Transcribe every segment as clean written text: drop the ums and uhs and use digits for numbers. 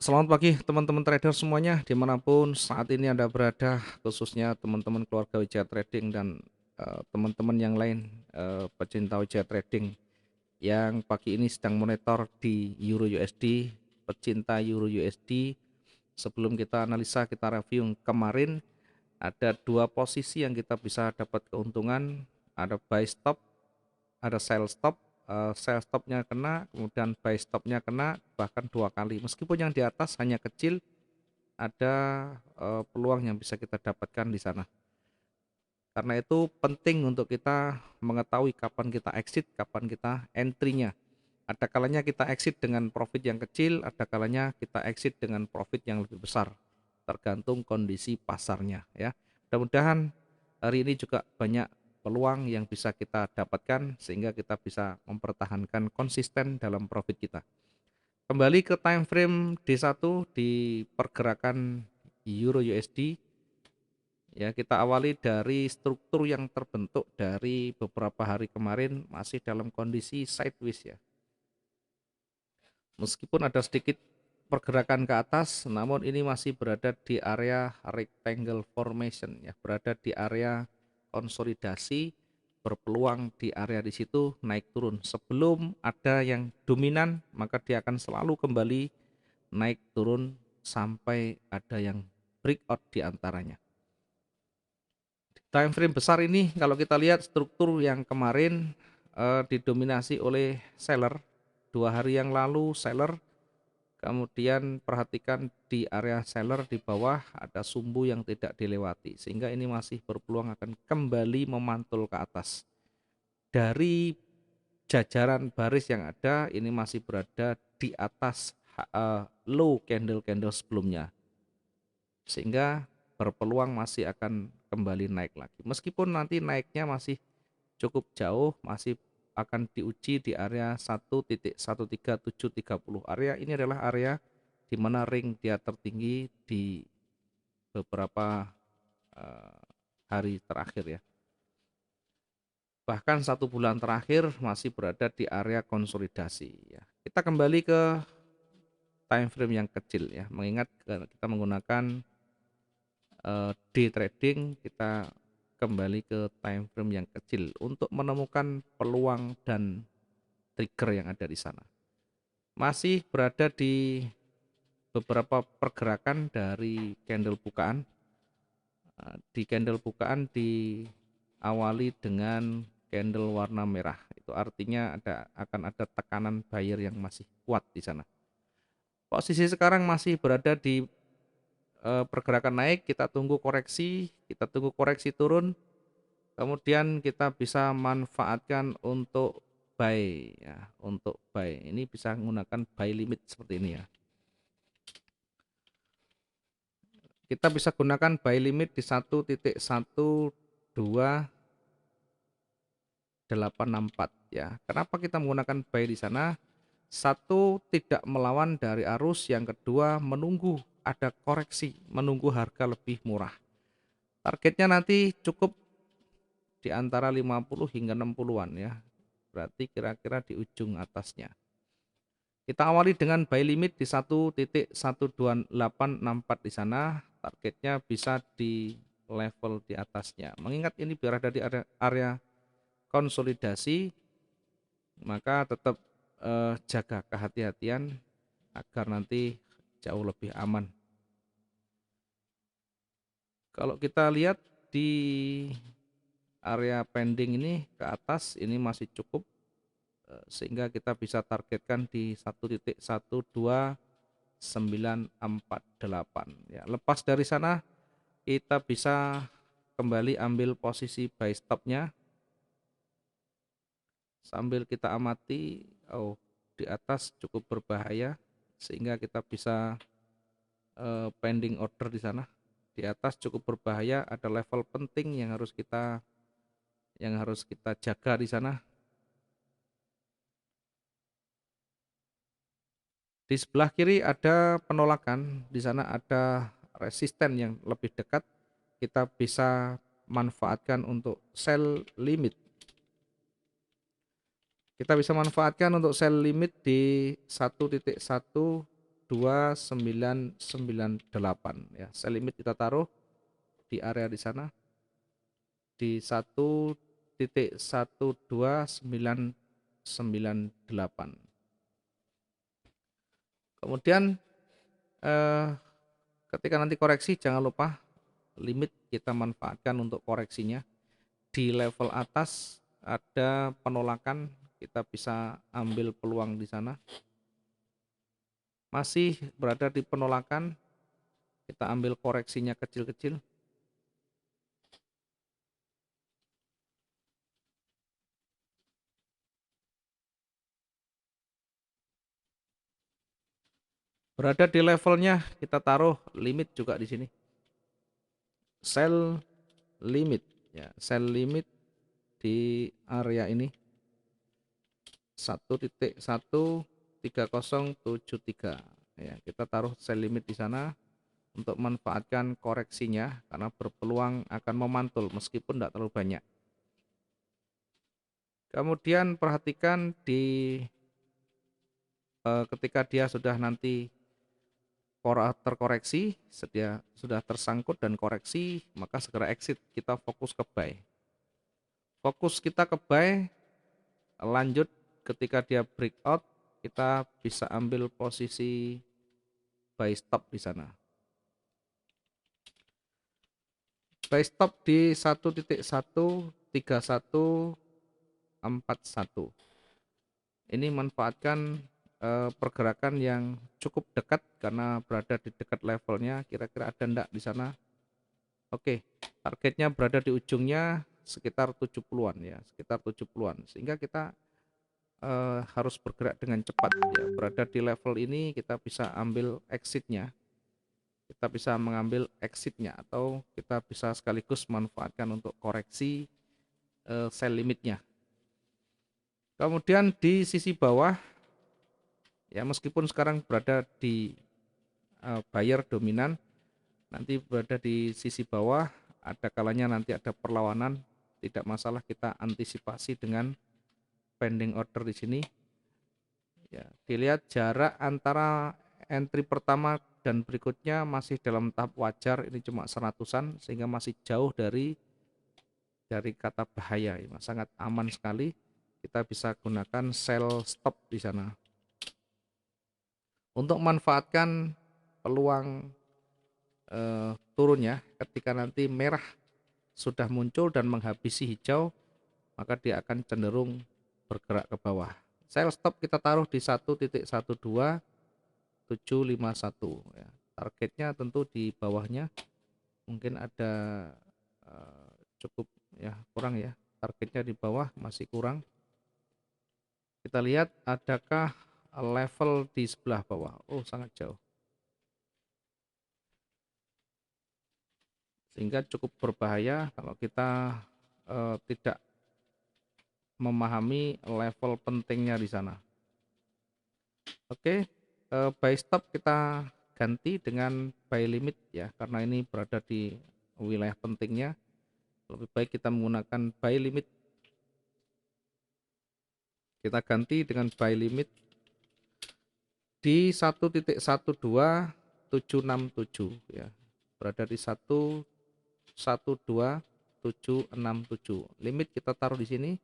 Selamat pagi teman-teman trader semuanya dimanapun saat ini Anda berada, khususnya teman-teman keluarga Wijaya Trading dan teman-teman yang lain pecinta Wijaya Trading yang pagi ini sedang monitor di Euro USD, pecinta Euro USD. Sebelum kita analisa, kita review kemarin ada dua posisi yang kita bisa dapat keuntungan, ada buy stop, ada sell stop. Sell stopnya kena, kemudian buy stopnya kena bahkan dua kali. Meskipun yang di atas hanya kecil, ada peluang yang bisa kita dapatkan di sana. Karena itu penting untuk kita mengetahui kapan kita exit, kapan kita entry-nya. Ada kalanya kita exit dengan profit yang kecil, ada kalanya kita exit dengan profit yang lebih besar. Tergantung kondisi pasarnya ya. Mudah-mudahan hari ini juga banyak peluang yang bisa kita dapatkan sehingga kita bisa mempertahankan konsisten dalam profit kita. Kembali ke time frame D1 di pergerakan Euro USD, ya kita awali dari struktur yang terbentuk dari beberapa hari kemarin masih dalam kondisi sideways ya. Meskipun ada sedikit pergerakan ke atas, namun ini masih berada di area rectangle formation ya, berada di area konsolidasi, berpeluang di area di situ naik turun. Sebelum ada yang dominan, maka dia akan selalu kembali naik turun sampai ada yang breakout di antaranya. Time frame besar ini kalau kita lihat struktur yang kemarin didominasi oleh seller. 2 hari yang lalu seller, kemudian perhatikan di area seller di bawah ada sumbu yang tidak dilewati sehingga ini masih berpeluang akan kembali memantul ke atas. Dari jajaran baris yang ada ini masih berada di atas low candle-candle sebelumnya, sehingga berpeluang masih akan kembali naik lagi. Meskipun nanti naiknya masih cukup jauh, masih akan diuji di area 1.13730. Area ini adalah area di mana ring dia tertinggi di beberapa eh, hari terakhir ya. Bahkan 1 bulan terakhir masih berada di area konsolidasi ya. Kita kembali ke time frame yang kecil ya. Mengingat kita menggunakan day trading, kita kembali ke time frame yang kecil untuk menemukan peluang dan trigger yang ada di sana. Masih berada di beberapa pergerakan dari candle bukaan. Di candle bukaan diawali dengan candle warna merah. Itu artinya akan ada tekanan buyer yang masih kuat di sana. Posisi sekarang masih berada di pergerakan naik, kita tunggu koreksi turun, kemudian kita bisa manfaatkan untuk buy ya, untuk buy. Ini bisa menggunakan buy limit seperti ini ya. Kita bisa gunakan buy limit di 1.12864 ya. Kenapa kita menggunakan buy di sana? Satu, tidak melawan dari arus, yang kedua menunggu ada koreksi, menunggu harga lebih murah. Targetnya nanti cukup di antara 50 hingga 60-an ya. Berarti kira-kira di ujung atasnya. Kita awali dengan buy limit di 1.12864 di sana. Targetnya bisa di level di atasnya. Mengingat ini berada di area konsolidasi, maka tetap jaga kehati-hatian agar nanti jauh lebih aman. Kalau kita lihat di area pending ini ke atas ini masih cukup, sehingga kita bisa targetkan di 1.12948 ya. Lepas dari sana kita bisa kembali ambil posisi buy stopnya sambil kita amati. Oh, di atas cukup berbahaya sehingga kita bisa pending order di sana. Di atas cukup berbahaya, ada level penting yang harus kita jaga di sana. Di sebelah kiri ada penolakan, di sana ada resisten yang lebih dekat. Kita bisa manfaatkan untuk sell limit. Kita bisa manfaatkan untuk sell limit di 1.12864 1.2998 ya. Sell limit kita taruh di area di sana di 1.12998. Kemudian ketika nanti koreksi jangan lupa limit kita manfaatkan untuk koreksinya. Di level atas ada penolakan, kita bisa ambil peluang di sana. Masih berada di penolakan, kita ambil koreksinya kecil-kecil. Berada di levelnya, kita taruh limit juga di sini. Sell limit ya, sell limit di area ini 1.13073 ya, kita taruh sell limit di sana untuk manfaatkan koreksinya karena berpeluang akan memantul meskipun tidak terlalu banyak. Kemudian perhatikan di ketika dia sudah nanti terkoreksi, sudah tersangkut dan koreksi, maka segera exit, kita fokus ke buy. Fokus kita ke buy, lanjut ketika dia breakout, kita bisa ambil posisi buy stop di sana. Buy stop di 1.13141. Ini manfaatkan pergerakan yang cukup dekat karena berada di dekat levelnya. Kira-kira ada enggak di sana? Oke, targetnya berada di ujungnya sekitar 70-an ya, sekitar 70-an. Sehingga kita harus bergerak dengan cepat ya. Berada di level ini kita bisa ambil exitnya. Kita bisa mengambil exitnya atau kita bisa sekaligus manfaatkan untuk koreksi sell limitnya. Kemudian di sisi bawah ya, meskipun sekarang berada di buyer dominan, nanti berada di sisi bawah, ada kalanya nanti ada perlawanan, tidak masalah, kita antisipasi dengan pending order di sini. Ya, dilihat jarak antara entry pertama dan berikutnya masih dalam tahap wajar, ini cuma 100-an sehingga masih jauh dari kata bahaya, ya, sangat aman sekali. Kita bisa gunakan sell stop di sana untuk manfaatkan peluang turunnya. Ketika nanti merah sudah muncul dan menghabisi hijau, maka dia akan cenderung bergerak ke bawah. Sell stop kita taruh di 1.12751 ya. Targetnya tentu di bawahnya, mungkin ada cukup ya, kurang ya, targetnya di bawah masih kurang. Kita lihat adakah level di sebelah bawah. Oh, sangat jauh, sehingga cukup berbahaya kalau kita tidak memahami level pentingnya di sana. Oke, buy stop kita ganti dengan buy limit ya, karena ini berada di wilayah pentingnya. Lebih baik kita menggunakan buy limit. Kita ganti dengan buy limit di 1.12767 ya, berada di 1.12767. Limit kita taruh di sini.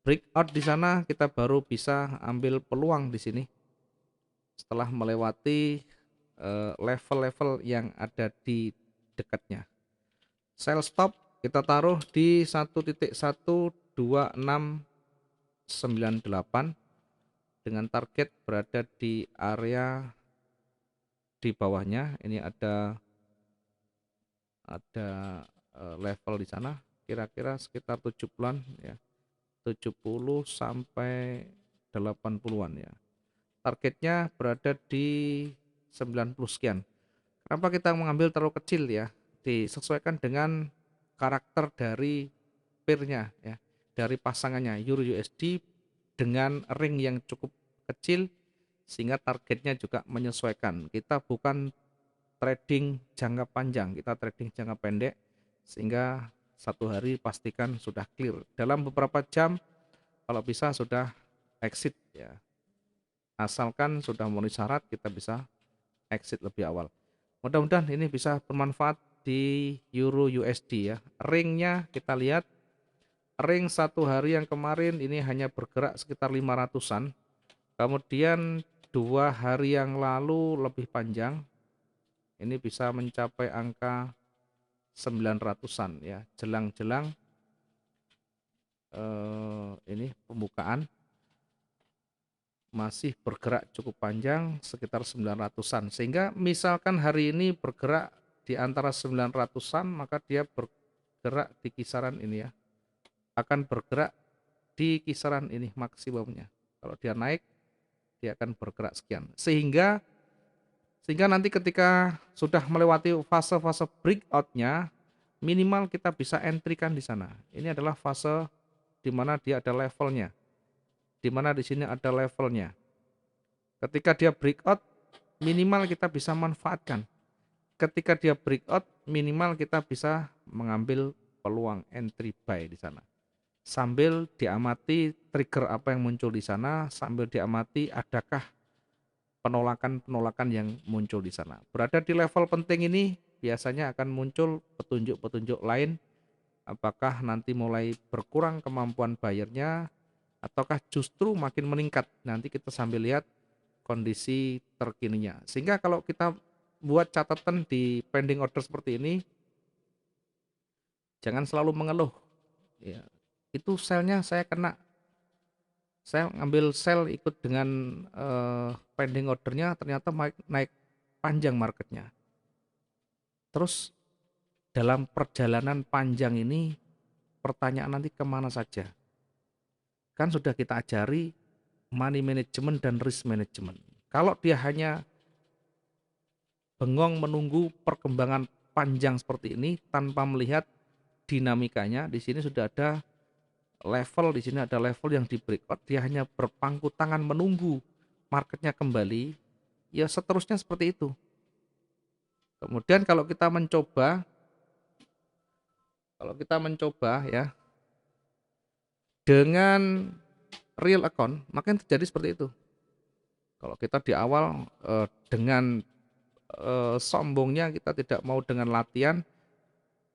Breakout di sana kita baru bisa ambil peluang di sini setelah melewati level-level yang ada di dekatnya. Sell stop kita taruh di 1.12698 dengan target berada di area di bawahnya. Ini ada level di sana kira-kira sekitar 70-an ya. 70 sampai 80-an ya. Targetnya berada di 90 sekian. Kenapa kita mengambil terlalu kecil ya? Disesuaikan dengan karakter dari pairnya ya, dari pasangannya Euro USD dengan ring yang cukup kecil, sehingga targetnya juga menyesuaikan. Kita bukan trading jangka panjang, kita trading jangka pendek, sehingga satu hari pastikan sudah clear. Dalam beberapa jam kalau bisa sudah exit ya. Asalkan sudah memenuhi syarat, kita bisa exit lebih awal. Mudah-mudahan ini bisa bermanfaat di Euro USD ya. Ringnya kita lihat, ring satu hari yang kemarin ini hanya bergerak sekitar 500-an. Kemudian 2 hari yang lalu lebih panjang, ini bisa mencapai angka 900-an ya. Jelang-jelang ini pembukaan masih bergerak cukup panjang sekitar 900-an. Sehingga misalkan hari ini bergerak di antara 900-an, maka dia bergerak di kisaran ini ya. Akan bergerak di kisaran ini maksimumnya. Kalau dia naik, dia akan bergerak sekian. Sehingga nanti ketika sudah melewati fase-fase breakout-nya, minimal kita bisa entry-kan di sana. Ini adalah fase di mana dia ada levelnya. Di mana di sini ada levelnya. Ketika dia breakout, minimal kita bisa manfaatkan. Ketika dia breakout, minimal kita bisa mengambil peluang entry buy di sana. Sambil diamati trigger apa yang muncul di sana, sambil diamati adakah penolakan-penolakan yang muncul di sana. Berada di level penting ini biasanya akan muncul petunjuk-petunjuk lain, apakah nanti mulai berkurang kemampuan buyernya ataukah justru makin meningkat. Nanti kita sambil lihat kondisi terkininya. Sehingga kalau kita buat catatan di pending order seperti ini, jangan selalu mengeluh. Ya, itu selnya saya kena, saya ngambil sell ikut dengan pending ordernya, ternyata naik panjang marketnya. Terus dalam perjalanan panjang ini, pertanyaan nanti kemana saja? Kan sudah kita ajari money management dan risk management. Kalau dia hanya bengong menunggu perkembangan panjang seperti ini tanpa melihat dinamikanya, di sini sudah ada level, di sini ada level yang di breakout, dia hanya berpangku tangan menunggu marketnya kembali, ya seterusnya seperti itu. Kemudian kalau kita mencoba ya dengan real account, maka yang terjadi seperti itu. Kalau kita di awal dengan sombongnya kita tidak mau dengan latihan,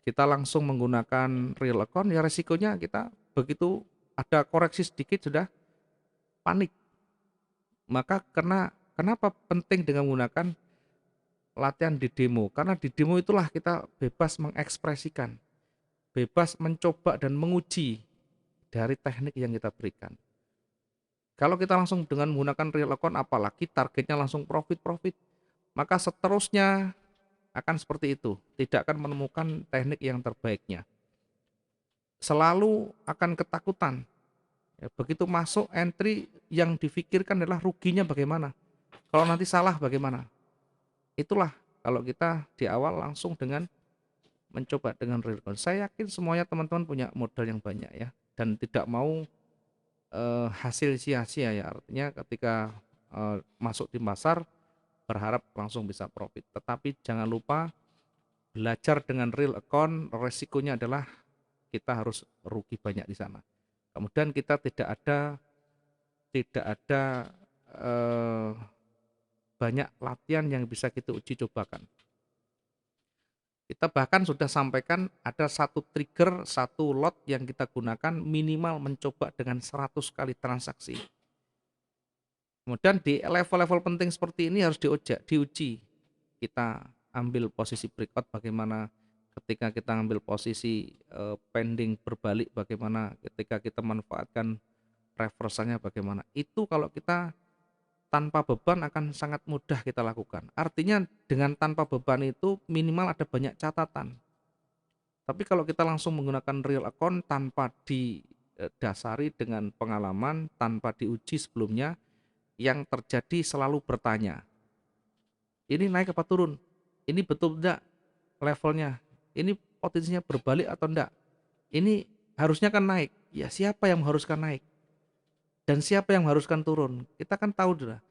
kita langsung menggunakan real account, ya resikonya kita begitu ada koreksi sedikit sudah panik. Maka kenapa penting dengan menggunakan latihan di demo? Karena di demo itulah kita bebas mengekspresikan, bebas mencoba dan menguji dari teknik yang kita berikan. Kalau kita langsung dengan menggunakan real account, apalagi targetnya langsung profit, maka seterusnya akan seperti itu, tidak akan menemukan teknik yang terbaiknya. Selalu akan ketakutan. Ya, begitu masuk entry yang difikirkan adalah ruginya bagaimana. Kalau nanti salah bagaimana. Itulah kalau kita di awal langsung dengan mencoba dengan real account. Saya yakin semuanya teman-teman punya modal yang banyak ya, dan tidak mau hasil sia-sia ya. Artinya ketika masuk di pasar berharap langsung bisa profit. Tetapi jangan lupa belajar dengan real account, resikonya adalah kita harus rugi banyak di sana. Kemudian kita tidak ada banyak latihan yang bisa kita uji cobakan. Kita bahkan sudah sampaikan ada satu trigger, satu lot yang kita gunakan minimal mencoba dengan 100 kali transaksi. Kemudian di level-level penting seperti ini harus diuji. Kita ambil posisi breakout bagaimana, ketika kita ambil posisi pending berbalik bagaimana, ketika kita manfaatkan reversalnya bagaimana. Itu kalau kita tanpa beban akan sangat mudah kita lakukan. Artinya dengan tanpa beban itu minimal ada banyak catatan. Tapi kalau kita langsung menggunakan real account tanpa didasari dengan pengalaman, tanpa diuji sebelumnya, yang terjadi selalu bertanya, ini naik apa turun? Ini betul enggak levelnya? Ini potensinya berbalik atau enggak? Ini harusnya kan naik. Ya siapa yang mengharuskan naik? Dan siapa yang mengharuskan turun? Kita kan tahu sudah.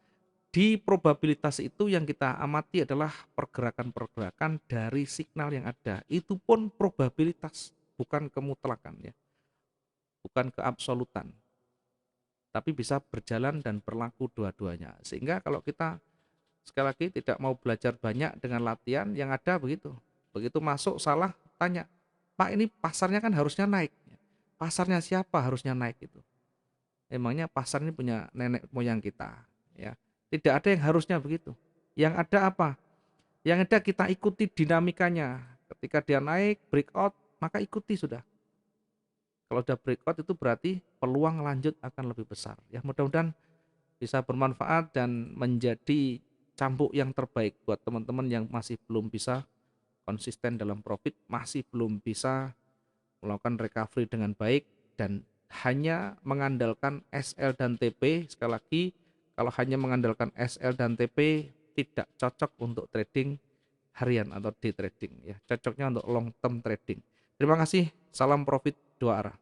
Di probabilitas itu yang kita amati adalah pergerakan-pergerakan dari signal yang ada. Itu pun probabilitas, bukan kemutlakan ya. Bukan keabsolutan. tapi bisa berjalan dan berlaku dua-duanya. Sehingga kalau kita sekali lagi tidak mau belajar banyak dengan latihan, yang ada begitu. Begitu masuk salah, tanya, "Pak, ini pasarnya kan harusnya naik. Pasarnya siapa harusnya naik itu? Emangnya pasar ini punya nenek moyang kita, ya. Tidak ada yang harusnya begitu. Yang ada apa? Yang ada kita ikuti dinamikanya. Ketika dia naik, breakout, maka ikuti sudah. Kalau udah breakout itu berarti peluang lanjut akan lebih besar. Ya mudah-mudahan bisa bermanfaat dan menjadi cambuk yang terbaik buat teman-teman yang masih belum bisa konsisten dalam profit, masih belum bisa melakukan recovery dengan baik dan hanya mengandalkan SL dan TP. Sekali lagi, kalau hanya mengandalkan SL dan TP tidak cocok untuk trading harian atau day trading ya. Cocoknya untuk long term trading. Terima kasih. Salam profit dua arah.